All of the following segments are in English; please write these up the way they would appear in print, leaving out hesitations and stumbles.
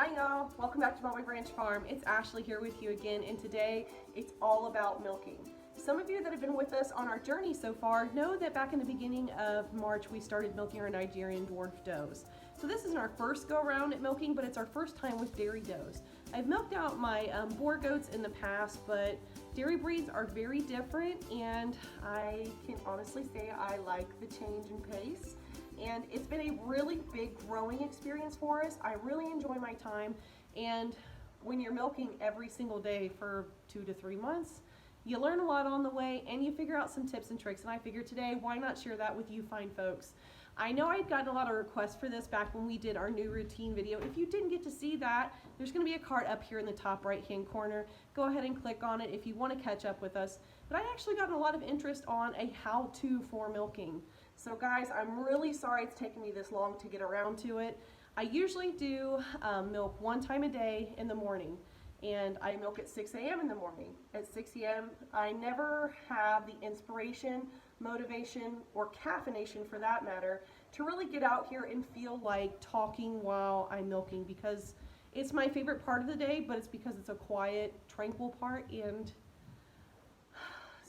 Hi y'all, welcome back to Mulberry Branch Farm. It's Ashley here with you again, and today it's all about milking. Some of you that have been with us on our journey so far know that back in the beginning of March we started milking our Nigerian dwarf does. So this isn't our first go around at milking, but it's our first time with dairy does. I've milked out my boar goats in the past, but dairy breeds are very different, and I can honestly say I like the change in pace. And it's been a really big growing experience for us. I really enjoy my time, and when you're milking every single day for 2 to 3 months, you learn a lot on the way and you figure out some tips and tricks, and I figured today, why not share that with you fine folks. I know I'd gotten a lot of requests for this back when we did our new routine video. If you didn't get to see that, there's going to be a card up here in the top right hand corner. Go ahead and click on it if you want to catch up with us. But I actually gotten a lot of interest on a how-to for milking. So guys, I'm really sorry it's taken me this long to get around to it. I usually do milk one time a day in the morning, and I milk at 6 a.m. in the morning. At 6 a.m. I never have the inspiration, motivation, or caffeination for that matter to really get out here and feel like talking while I'm milking, because it's my favorite part of the day, but it's because it's a quiet, tranquil part, and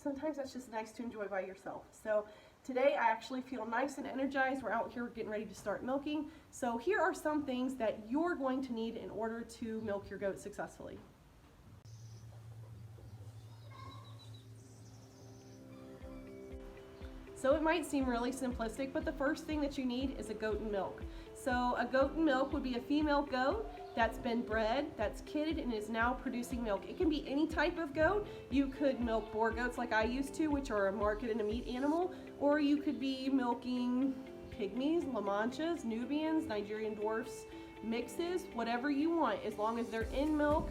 sometimes that's just nice to enjoy by yourself. So today I actually feel nice and energized. We're out here getting ready to start milking. So here are some things that you're going to need in order to milk your goat successfully. So it might seem really simplistic, but the first thing that you need is a goat and milk. So a goat and milk would be a female goat that's been bred, that's kidded, and is now producing milk. It can be any type of goat. You could milk boar goats like I used to, which are a market and a meat animal, or you could be milking pygmies, La Manchas, Nubians, Nigerian dwarfs, mixes, whatever you want. As long as they're in milk,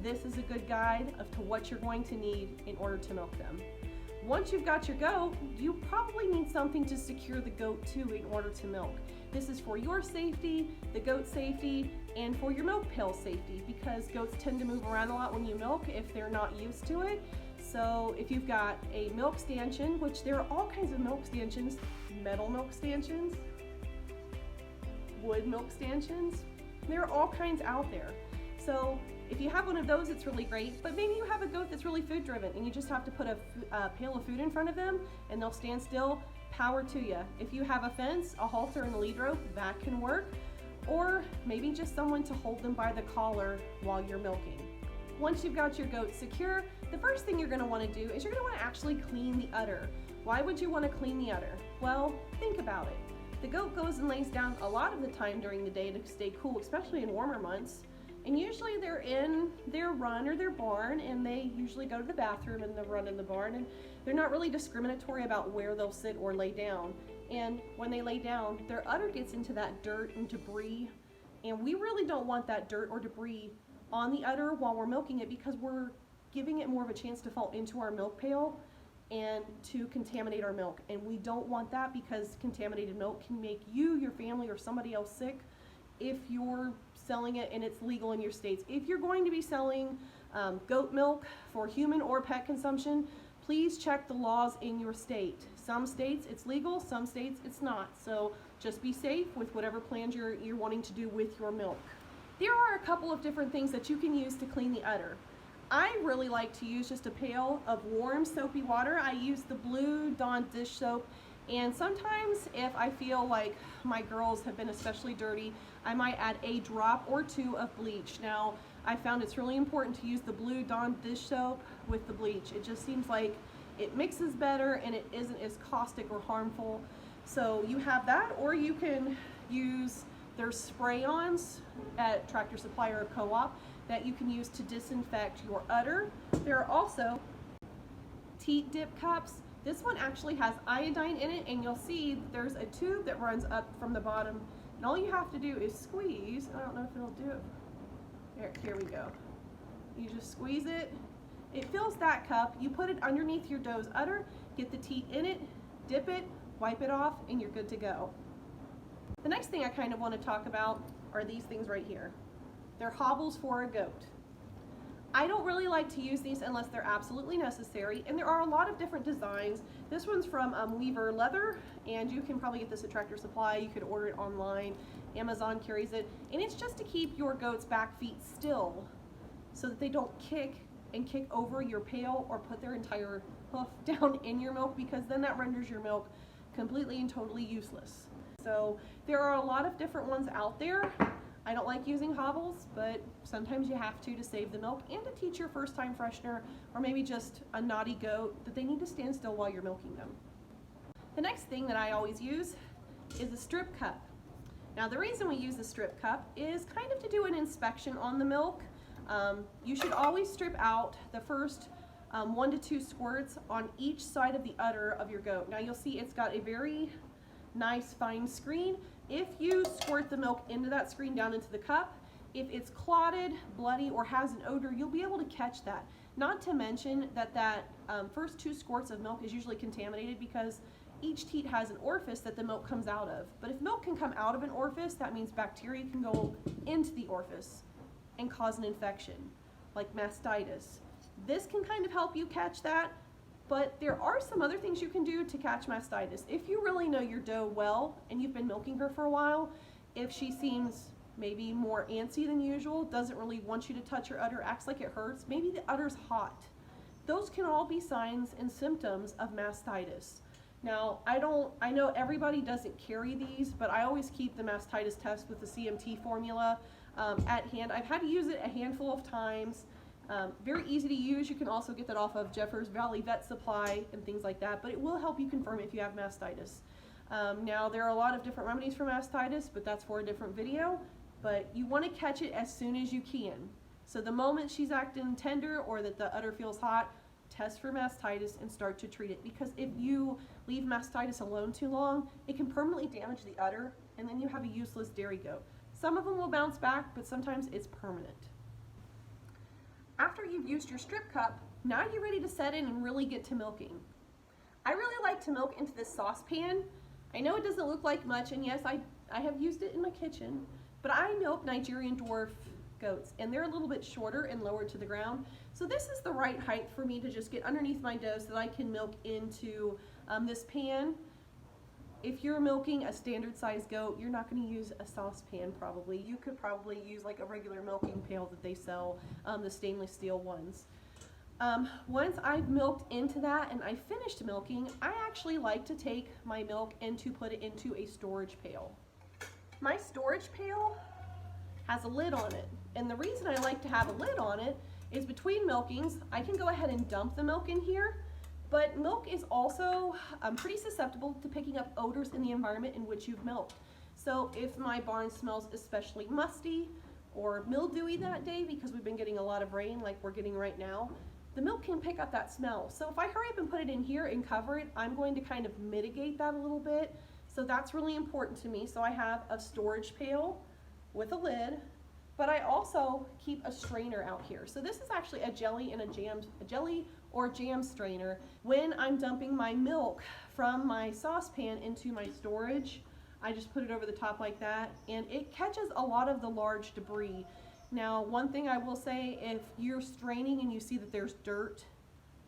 this is a good guide of to what you're going to need in order to milk them. Once you've got your goat, you probably need something to secure the goat to in order to milk. This is for your safety, the goat's safety, and for your milk pail safety, because goats tend to move around a lot when you milk if they're not used to it. So if you've got a milk stanchion, which there are all kinds of milk stanchions, metal milk stanchions, wood milk stanchions, there are all kinds out there. So if you have one of those, it's really great, but maybe you have a goat that's really food driven and you just have to put a pail of food in front of them and they'll stand still. Power to you. If you have a fence, a halter, and a lead rope, that can work. Or maybe just someone to hold them by the collar while you're milking. Once you've got your goat secure, the first thing you're going to want to do is you're going to want to actually clean the udder. Why would you want to clean the udder? Well, think about it. The goat goes and lays down a lot of the time during the day to stay cool, especially in warmer months. And usually they're in their run or their barn, and they usually go to the bathroom in the run in the barn, and they're not really discriminatory about where they'll sit or lay down. And when they lay down, their udder gets into that dirt and debris, and we really don't want that dirt or debris on the udder while we're milking it, because we're giving it more of a chance to fall into our milk pail and to contaminate our milk. And we don't want that, because contaminated milk can make you, your family, or somebody else sick if you're selling it and it's legal in your states. If you're going to be selling goat milk for human or pet consumption, please check the laws in your state. Some states it's legal, some states it's not. So just be safe with whatever plans you're wanting to do with your milk. There are a couple of different things that you can use to clean the udder. I really like to use just a pail of warm soapy water. I use the Blue Dawn dish soap. And sometimes if I feel like my girls have been especially dirty, I might add a drop or two of bleach. Now, I found it's really important to use the Blue Dawn dish soap with the bleach. It just seems like it mixes better and it isn't as caustic or harmful. So you have that, or you can use their spray-ons at Tractor Supply or Co-op that you can use to disinfect your udder. There are also teat dip cups. This one actually has iodine in it, and you'll see there's a tube that runs up from the bottom, and all you have to do is squeeze. I don't know if it'll do it. Here we go. You just squeeze it. It fills that cup. You put it underneath your doe's udder, get the teat in it, dip it, wipe it off, and you're good to go. The next thing I kind of want to talk about are these things right here. They're hobbles for a goat. I don't really like to use these unless they're absolutely necessary, and there are a lot of different designs. This one's from Weaver Leather, and you can probably get this at Tractor Supply. You could order it online. Amazon carries it, and it's just to keep your goat's back feet still so that they don't kick over your pail or put their entire hoof down in your milk, because then that renders your milk completely and totally useless. So there are a lot of different ones out there. I don't like using hobbles, but sometimes you have to save the milk and to teach your first time freshener, or maybe just a naughty goat, that they need to stand still while you're milking them. The next thing that I always use is a strip cup. Now the reason we use the strip cup is kind of to do an inspection on the milk. You should always strip out the first 1 to 2 squirts on each side of the udder of your goat. Now you'll see it's got a very nice fine screen. If you squirt the milk into that screen down into the cup, if it's clotted, bloody, or has an odor, you'll be able to catch that. Not to mention that first 2 squirts of milk is usually contaminated because each teat has an orifice that the milk comes out of. But if milk can come out of an orifice, that means bacteria can go into the orifice and cause an infection, like mastitis. This can kind of help you catch that, but there are some other things you can do to catch mastitis. If you really know your doe well and you've been milking her for a while, if she seems maybe more antsy than usual, doesn't really want you to touch her udder, acts like it hurts, maybe the udder's hot. Those can all be signs and symptoms of mastitis. Now, I know everybody doesn't carry these, but I always keep the mastitis test with the CMT formula at hand. I've had to use it a handful of times. Very easy to use. You can also get that off of Jeffers Valley Vet Supply and things like that, but it will help you confirm if you have mastitis. Now, there are a lot of different remedies for mastitis, but that's for a different video. But you want to catch it as soon as you can. So the moment she's acting tender or that the udder feels hot, test for mastitis and start to treat it, because if you leave mastitis alone too long, it can permanently damage the udder, and then you have a useless dairy goat. Some of them will bounce back, but sometimes it's permanent. After you've used your strip cup, now you're ready to set in and really get to milking. I really like to milk into this saucepan. I know it doesn't look like much, and yes, I have used it in my kitchen, but I milk Nigerian dwarf goats, and they're a little bit shorter and lower to the ground. So this is the right height for me to just get underneath my doe so that I can milk into this pan. If you're milking a standard size goat, you're not going to use a saucepan probably. You could probably use like a regular milking pail that they sell, the stainless steel ones. Once I've milked into that and I finished milking, I actually like to take my milk and to put it into a storage pail. My storage pail has a lid on it, and the reason I like to have a lid on it is between milkings, I can go ahead and dump the milk in here, but milk is also pretty susceptible to picking up odors in the environment in which you've milked. So if my barn smells especially musty or mildewy that day, because we've been getting a lot of rain like we're getting right now, the milk can pick up that smell. So if I hurry up and put it in here and cover it, I'm going to kind of mitigate that a little bit. So that's really important to me. So I have a storage pail with a lid, but I also keep a strainer out here. So this is actually a jelly and a jelly or jam strainer. When I'm dumping my milk from my saucepan into my storage, I just put it over the top like that, and it catches a lot of the large debris. Now, one thing I will say, if you're straining and you see that there's dirt,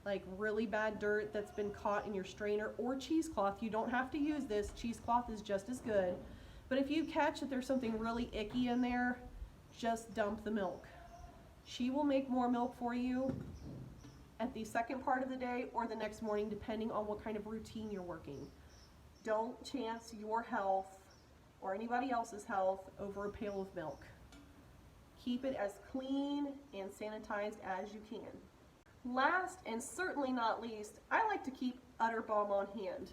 like really bad dirt that's been caught in your strainer or cheesecloth, you don't have to use this. Cheesecloth is just as good. But if you catch that there's something really icky in there, just dump the milk. She will make more milk for you at the second part of the day or the next morning, depending on what kind of routine you're working. Don't chance your health or anybody else's health over a pail of milk. Keep it as clean and sanitized as you can. Last and certainly not least, I like to keep udder balm on hand.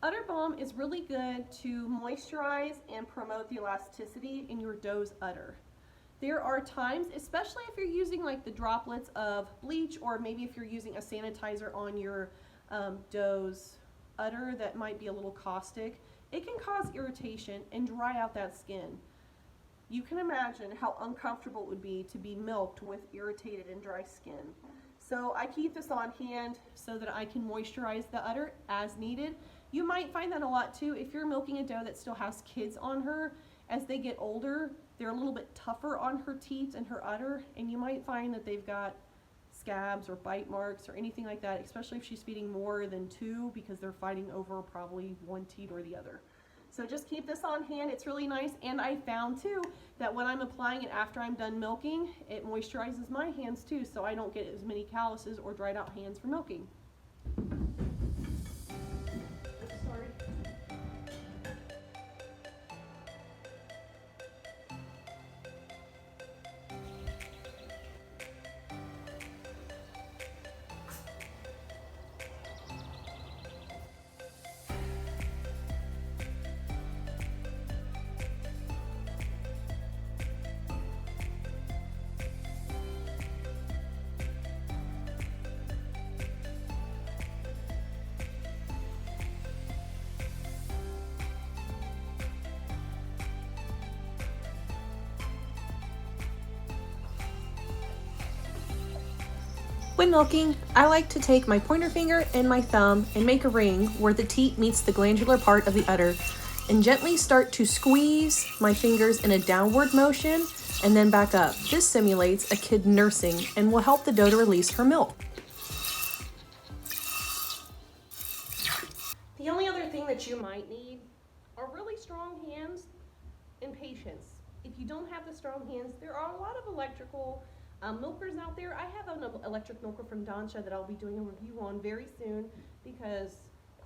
Udder balm is really good to moisturize and promote the elasticity in your doe's udder. There are times, especially if you're using like the droplets of bleach, or maybe if you're using a sanitizer on your doe's udder that might be a little caustic, it can cause irritation and dry out that skin. You can imagine how uncomfortable it would be to be milked with irritated and dry skin. So I keep this on hand so that I can moisturize the udder as needed. You might find that a lot too if you're milking a doe that still has kids on her. As they get older, they're a little bit tougher on her teats and her udder, and you might find that they've got scabs or bite marks or anything like that, especially if she's feeding more than 2, because they're fighting over probably one teat or the other. So just keep this on hand. It's really nice. And I found too that when I'm applying it after I'm done milking, it moisturizes my hands too, so I don't get as many calluses or dried out hands from milking. Sorry. When milking, I like to take my pointer finger and my thumb and make a ring where the teat meets the glandular part of the udder, and gently start to squeeze my fingers in a downward motion and then back up. This simulates a kid nursing and will help the doe to release her milk. The only other thing that you might need are really strong hands and patience. If you don't have the strong hands, there are a lot of electrical milkers out there. I have an electric milker from Dansha that I'll be doing a review on very soon, because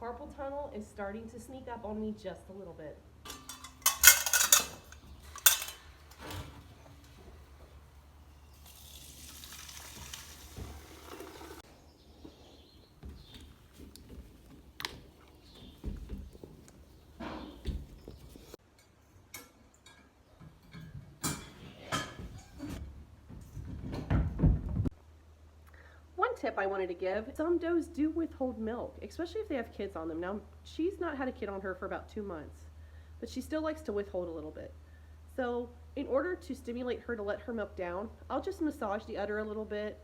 carpal tunnel is starting to sneak up on me just a little bit. Tip I wanted to give: some does do withhold milk, especially if they have kids on them. Now, she's not had a kid on her for about 2 months, but she still likes to withhold a little bit. So in order to stimulate her to let her milk down, I'll just massage the udder a little bit.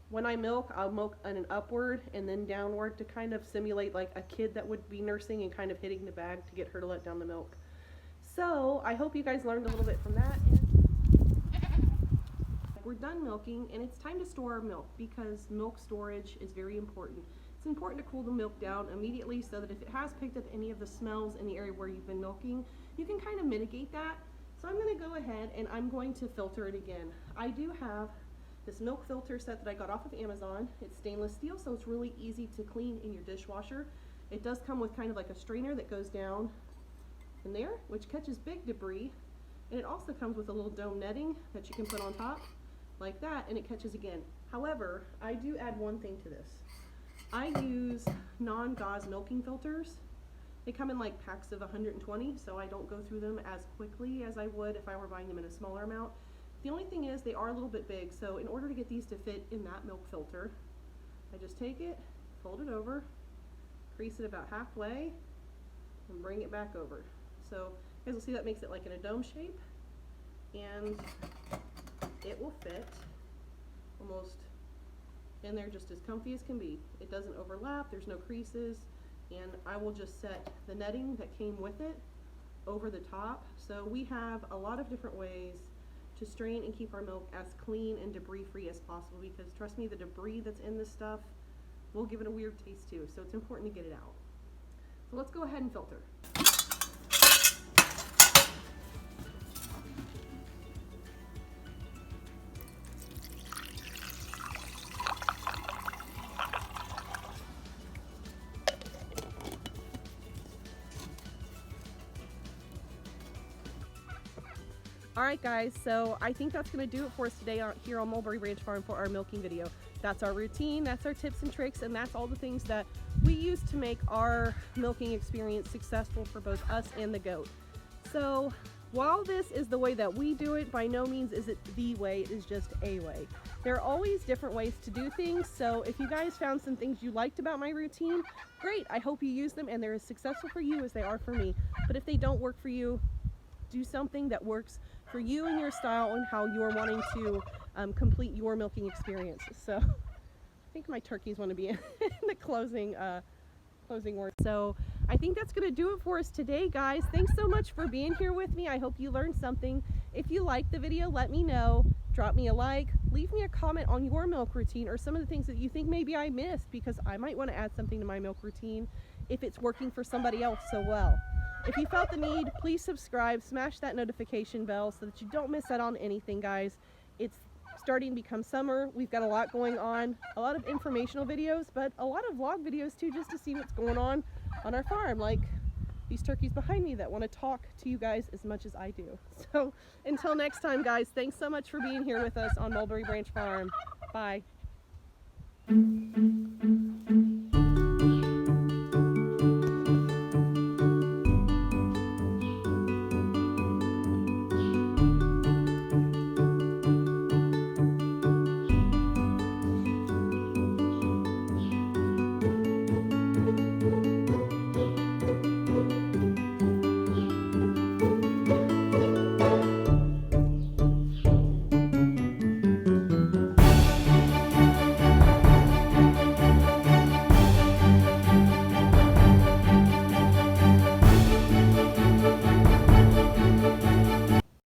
When I milk, I'll milk on an upward and then downward to kind of simulate like a kid that would be nursing and kind of hitting the bag to get her to let down the milk. So I hope you guys learned a little bit from that. We're done milking, and it's time to store our milk, because milk storage is very important. It's important to cool the milk down immediately so that if it has picked up any of the smells in the area where you've been milking, you can kind of mitigate that. So I'm going to go ahead and I'm going to filter it again. I do have this milk filter set that I got off of Amazon. It's stainless steel, so it's really easy to clean in your dishwasher. It does come with kind of like a strainer that goes down in there, which catches big debris, and it also comes with a little dome netting that you can put on top like that, and it catches again. However, I do add one thing to this. I use non-gauze milking filters. They come in like packs of 120, so I don't go through them as quickly as I would if I were buying them in a smaller amount. The only thing is they are a little bit big, so in order to get these to fit in that milk filter, I just take it, fold it over, crease it about halfway, and bring it back over. So you guys will see that makes it like in a dome shape, and it will fit almost in there just as comfy as can be. It doesn't overlap, there's no creases, and I will just set the netting that came with it over the top. So we have a lot of different ways to strain and keep our milk as clean and debris free as possible, because trust me, the debris that's in this stuff will give it a weird taste too, so it's important to get it out. So let's go ahead and filter. Alright guys, so I think that's going to do it for us today here on Mulberry Branch Farm for our milking video. That's our routine, that's our tips and tricks, and that's all the things that we use to make our milking experience successful for both us and the goat. So while this is the way that we do it, by no means is it the way, it is just a way. There are always different ways to do things, so if you guys found some things you liked about my routine, great, I hope you use them and they're as successful for you as they are for me. But if they don't work for you, do something that works for you and your style and how you're wanting to complete your milking experience. So I think my turkeys want to be in the closing closing words. So I think that's going to do it for us today, guys. Thanks so much for being here with me. I hope you learned something. If you liked the video, let me know. Drop me a like, leave me a comment on your milk routine or some of the things that you think maybe I missed, because I might want to add something to my milk routine if it's working for somebody else so well. If you felt the need, please subscribe, smash that notification bell so that you don't miss out on anything, guys. It's starting to become summer. We've got a lot going on, a lot of informational videos, but a lot of vlog videos too, just to see what's going on our farm, like these turkeys behind me that want to talk to you guys as much as I do. So until next time, guys, thanks so much for being here with us on Mulberry Branch Farm. Bye.